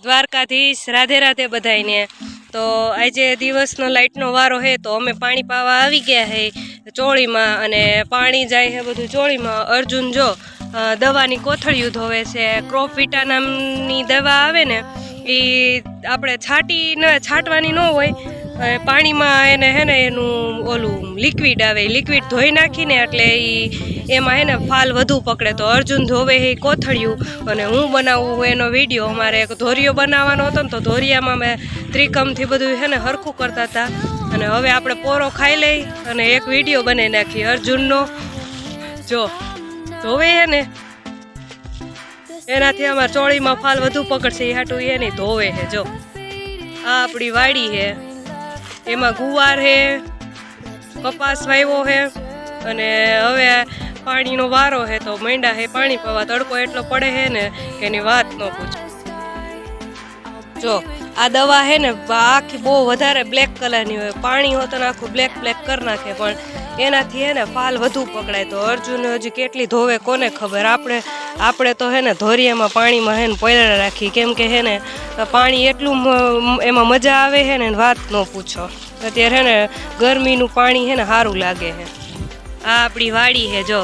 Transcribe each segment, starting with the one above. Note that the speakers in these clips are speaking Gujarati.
દ્વારકાધીશ રાધે રાધે બધાઈને। તો આજે દિવસનો લાઇટનો વારો હે તો અમે પાણી પાવા આવી ગયા હે ચોળીમાં અને પાણી જાય છે બધું ચોળીમાં। અર્જુન જો દવાની કોથળિયું ધોવે છે। ક્રોપવિટા નામની દવા આવે ને એ આપણે છાંટવાની ન હોય, પાણીમાં એને હે ને એનું ઓલું લિક્વિડ આવે, લિક્વિડ ધોઈ નાખીને એટલે એમાં હે ને ફાલ વધુ પકડે। તો અર્જુન ધોવે એ કોથળિયું અને હું બનાવું એનો વિડીયો। અમારે એક ધોરિયો બનાવવાનો હતો ને તો ધોરિયામાં મેં ત્રિકમથી બધું હે ને હરખું કરતા હતા અને હવે આપણે પોરો ખાઈ લઈ અને એક વિડીયો બનાવી નાખીએ અર્જુનનો। જો ધોવે હે ને એનાથી અમારે ચોળીમાં ફાલ વધુ પકડશે એ હાટું એ નહીં ધોવે હે। જો આ આપણી વાડી હે, એમાં ગુવાર હે, કપાસ વાવ્યો હે અને હવે પાણીનો વારો હે તો માંડ્યા હે પાણી પાવા। તડકો એટલો પડે હે ને કે એની વાત ન પૂછો। જો આ દવા હે ને આખી બહુ વધારે બ્લેક કલરની હોય, પાણી હોત ને આખું બ્લેક કરી નાખે, પણ એનાથી હે ને ફાલ વધુ પકડાય। તો અર્જુન હજી કેટલી ધોવે કોને ખબર। આપણે તો હે ને ધોરિયામાં પાણીમાં હે ને પોયરા રાખી, કેમ કે હે ને પાણી એટલું એમાં મજા આવે હે ને વાત ન પૂછો। અત્યારે હે ને ગરમીનું પાણી હે ને સારું લાગે હે। આ આપણી વાડી હે, જો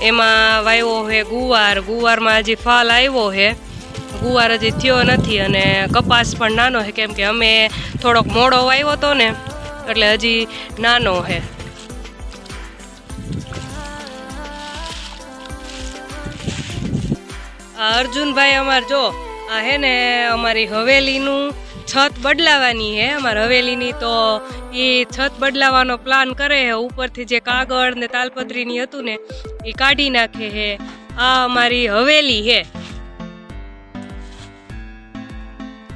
એમાં વાવ્યો હે ગુવારમાં હજી ફાલ આવ્યો હે, ગુવાર હજી થયો નથી અને કપાસ પણ નાનો હે, કેમ કે અમે થોડોક મોડો વાવ્યો હતો ને એટલે હજી નાનો હે। અર્જુનભાઈ અમાર જો આ હે ને અમારી હવેલીનું છત બદલાવાની હે અમારી હવેલીની, તો એ છત બદલાવાનો પ્લાન કરે હે। ઉપરથી જે કાગળ ને તાલપત્રીની હતું ને એ કાઢી નાખે હે। આ અમારી હવેલી હે।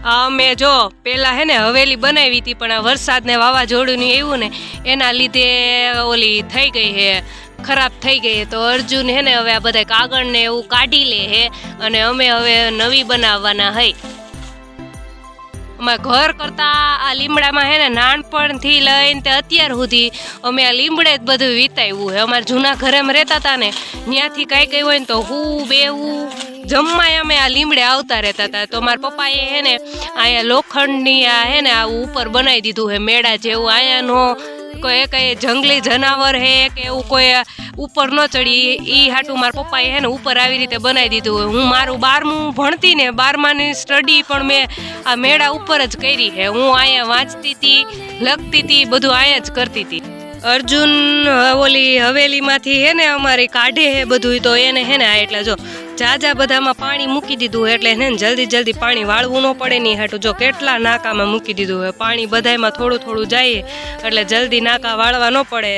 આ અમે જો પેલા હે ને હવેલી બનાવી હતી, પણ આ વરસાદ ને વાવાઝોડું ને એવું ને એના લીધે ઓલી થઈ ગઈ હે, ખરાબ થઈ ગઈ હે। તો અર્જુન હે ને હવે આ બધા કાગળ ને એવું કાઢી લે હે અને અમે હવે નવી બનાવવાના હઈ। અમારા ઘર કરતા આ લીમડામાં હે ને નાનપણથી લઈને તે અત્યાર સુધી અમે આ લીમડે જ બધું વિતાવ્યું હે। અમારા જૂના ઘરેમાં રહેતા હતા ને ત્યાંથી કાંઈ હોય ને તો હું બેવું જમવાય અમે આ લીમડે આવતા રહેતા હતા। તો મારા પપ્પાએ હે ને અહીંયા લોખંડની આ હે ને આવું ઉપર બનાવી દીધું હે મેળા જેવું। અહીંયાનો કોઈ કઈ જંગલી જનાવર હે કે એવું કોઈ ઉપર ન ચડી એ હાટું મારા પપ્પાએ હે ને ઉપર આવી રીતે બનાવી દીધું હોય। હું મારું 12મું ભણતી ને 12માની સ્ટડી પણ મેં આ મેળા ઉપર જ કરી હે। હું અહીંયા વાંચતી હતી, લખતી હતી, બધું અહીંયા જ કરતી હતી। અર્જુન ઓલી હવેલીમાંથી હે ને અમારી કાઢે હે બધું, તો એને હે ને આ એટલે જો જાજા બધામાં પાણી મૂકી દીધું હે એટલે એને જલ્દી પાણી વાળવું ન પડે નહીં હાટું જો કેટલા નાકામાં મૂકી દીધું હે। પાણી બધામાં થોડું જાય એટલે જલ્દી નાકા વાળવા ન પડે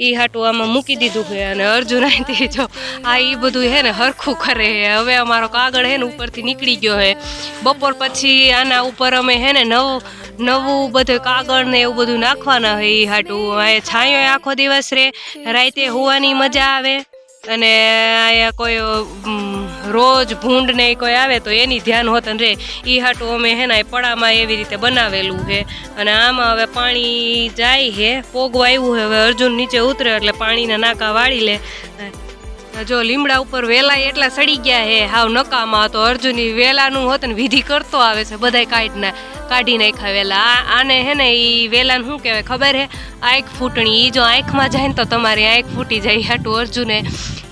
એ હાટું આમાં મૂકી દીધું હે। અને અર્જુન અહીંથી જો આ એ બધું હે ને હરખું કરે હે। હવે અમારો કાગળ હે ને ઉપરથી નીકળી ગયો હે। બપોર પછી આના ઉપર અમે હે ને નવું બધું કાગળ ને એવું બધું નાખવાના હોય એ હાટું। આ છાંયો આખો દિવસ રે, રાતે હોવાની મજા આવે અને અહીંયા કોઈ રોજ ભૂંડ ને કોઈ આવે તો એની ધ્યાન હોતન રે એ હાટું અમે હે ને પડામાં એવી રીતે બનાવેલું છે। અને આમાં હવે પાણી જાય છે, પોગવા આવ્યું છે, હવે અર્જુન નીચે ઉતરે એટલે પાણીના નાકા વાળી લે। જો લીમડા ઉપર વેલા એટલા સડી ગયા હે હાવ નકામાં, તો અર્જુન વેલાનું હોત ને વિધિ કરતો આવે છે, બધાય કાઢી નાખ્યા વેલા। આને હે ને એ વેલાને શું કહેવાય ખબર હે? આંખ ફૂટણી। એ જો આંખમાં જાય ને તો તમારી આંખ ફૂટી જાય હાટું અર્જુને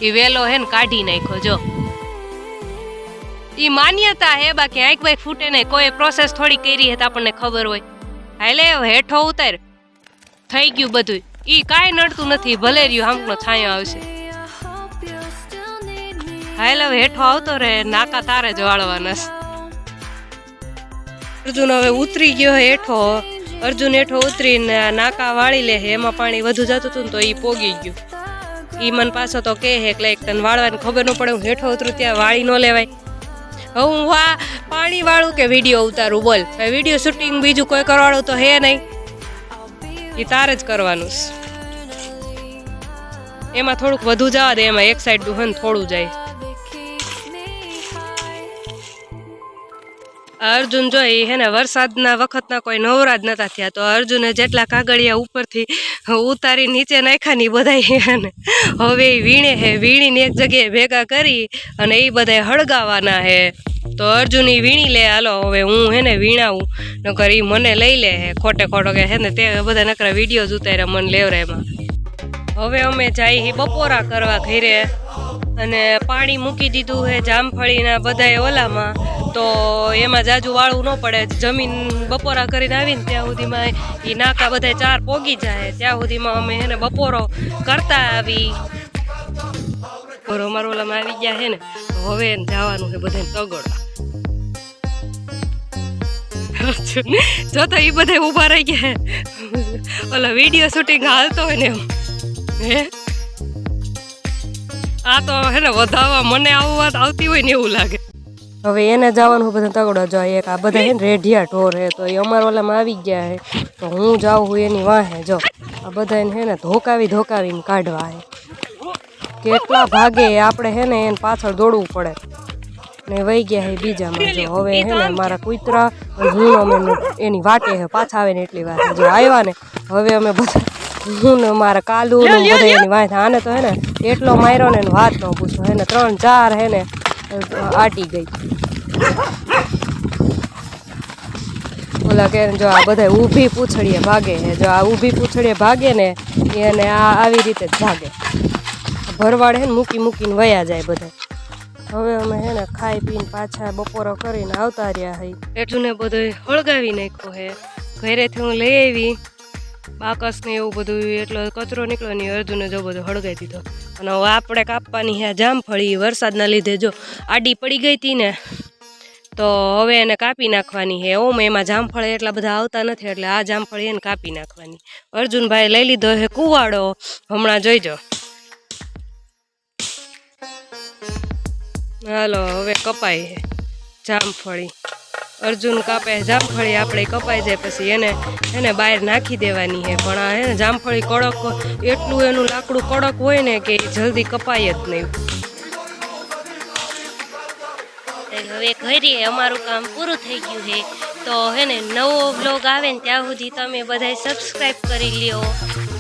એ વેલો હે ને કાઢી નાખ્યો। જો એ માન્યતા હે, બાકી આંખ બાઈક ફૂટે નહીં, કોઈ પ્રોસેસ થોડી કરી હે તો આપણને ખબર હોય। હાલે હેઠો ઉતાર થઈ ગયું બધું, એ કાંઈ નડતું નથી, ભલે રહ્યું હામનો છાંયો આવશે। હાલ હવે હેઠો આવતો રે, નાકા તારે જ વાળવાના। અર્જુન હવે ઉતરી ગયો હેઠો, અર્જુન હેઠો ઉતરીને નાકા વાળી લે હે। એમાં પાણી વધુ જતું હતું ને તો એ પોગી ગયું। એ મને પાછો તો કે હે એટલે તને વાળવાની ખબર ન પડે, હું હેઠો ઉતરું ત્યાં વાળી ન લેવાય। હવે હું પાણી વાળું કે વિડીયો ઉતારું બોલ? વિડીયો શૂટિંગ બીજું કોઈ કરવાળું તો હે નહીં, એ તારે જ કરવાનું છે। એમાં થોડુંક વધુ જવા દે, એમાં એક સાઈડ હન થોડું જાય। અર્જુન જોઈ હે ને વરસાદના વખતના કોઈ નવરા જ નતા થયા તો અર્જુને જેટલા કાગળિયા ઉપરથી ઉતારી નીચે નાખ્યા ને બધા હે ને હવે એ વીણે હે વીણીને એક જગ્યાએ ભેગા કરી અને એ બધા હળગાવાના હે તો અર્જુન ઈ વીણી લે હાલો હવે હું હે ને વીણાવું નકર ઈ મને લઈ લે હે ખોટે ખોટો કે હે ને તે બધા નકરા વિડીયો ઉતાર્યા મને લેવરા એમાં હવે અમે જાય બપોરા કરવા ઘરે અને પાણી મૂકી દીધું હે જામફળીના બધાય ઓલામાં તો એમાં જાજુ વાળવું ન પડે જમીન બપોરા કરીને આવીને ત્યાં સુધીમાં એ નાકા બધા 4 પોગી જાય ત્યાં સુધીમાં અમે હે ને બપોરો કરતા આવી અમારો ઓલામાં આવી ગયા હે ને હવે જવાનું છે બધાને તગડવા જો તો એ બધા ઊભા રહી ગયા ઓલા વિડીયો શૂટિંગ હાલતો હોય ને એમ હે આ તો હે ને વધાવવા મને આવું વાત આવતી હોય ને એવું લાગે હવે એને જવાનું બધા તગડો જાય એક આ બધા હે ને રેઢિયા ઢોર હે તો એ અમારા ઓલામાં આવી ગયા હે તો હું જાઉં હું એની વાહે જો આ બધા હે ને ધોકાવીને કાઢવા હે કેટલા ભાગે આપણે હે ને એને પાછળ દોડવું પડે ને વહી ગયા હે બીજામાં જો હવે હે ને મારા કૂતરા અને હું અમે એની વાટે હે પાછા આવે ને એટલી વાર જો આવ્યા ને હવે અમે બધા હું ને મારા કાલુ ને બધા એની વાંહે આને તો હે ને એટલો માર્યો ને વાત ન પૂછો હે ને 3-4 હે ને આટી ગઈ ઓલા કે જો આ બધા ઊભી પૂંછડીએ ભાગે હે જો આ ઊભી પૂંછડીએ ભાગે ને એને આ આવી રીતે જ ભાગે ભરવાડ હે ને મૂકીને વયા જાય બધા હવે અમે હે ને ખાઈ પીને પાછા બપોરો કરીને આવતા રહ્યા હઈ એટલું ને બધું હળગાવી નાખ્યું હે ઘરેથી હું લઈ આવી બાકસ ને એવું બધું એટલો કચરો નીકળ્યો નહીં અર્જુને જો બધું હળગાવી દીધો અને હવે આપણે કાપવાની હે જામફળી વરસાદના લીધે જો આડી પડી ગઈ હતી ને તો હવે એને કાપી નાખવાની હે ઓમ એમાં જામફળ એટલા બધા આવતા નથી એટલે આ જામફળી એને કાપી નાખવાની અર્જુનભાઈ લઈ લીધો હે કુવાડો હમણાં જોઈજો હાલો હવે કપાય હે જામફળી અર્જુન કાપે જામફળી આપણે કપાઈ જાય પછી એને બહાર નાખી દેવાની હે પણ આ હે ને જામફળી કડક એટલું એનું લાકડું કડક હોય ને કે જલ્દી કપાય જ નહીં હવે ઘરે અમારું કામ પૂરું થઈ ગયું છે તો હે ને નવો વ્લોગ આવે ને ત્યાં સુધી તમે બધાય સબસ્ક્રાઈબ કરી લ્યો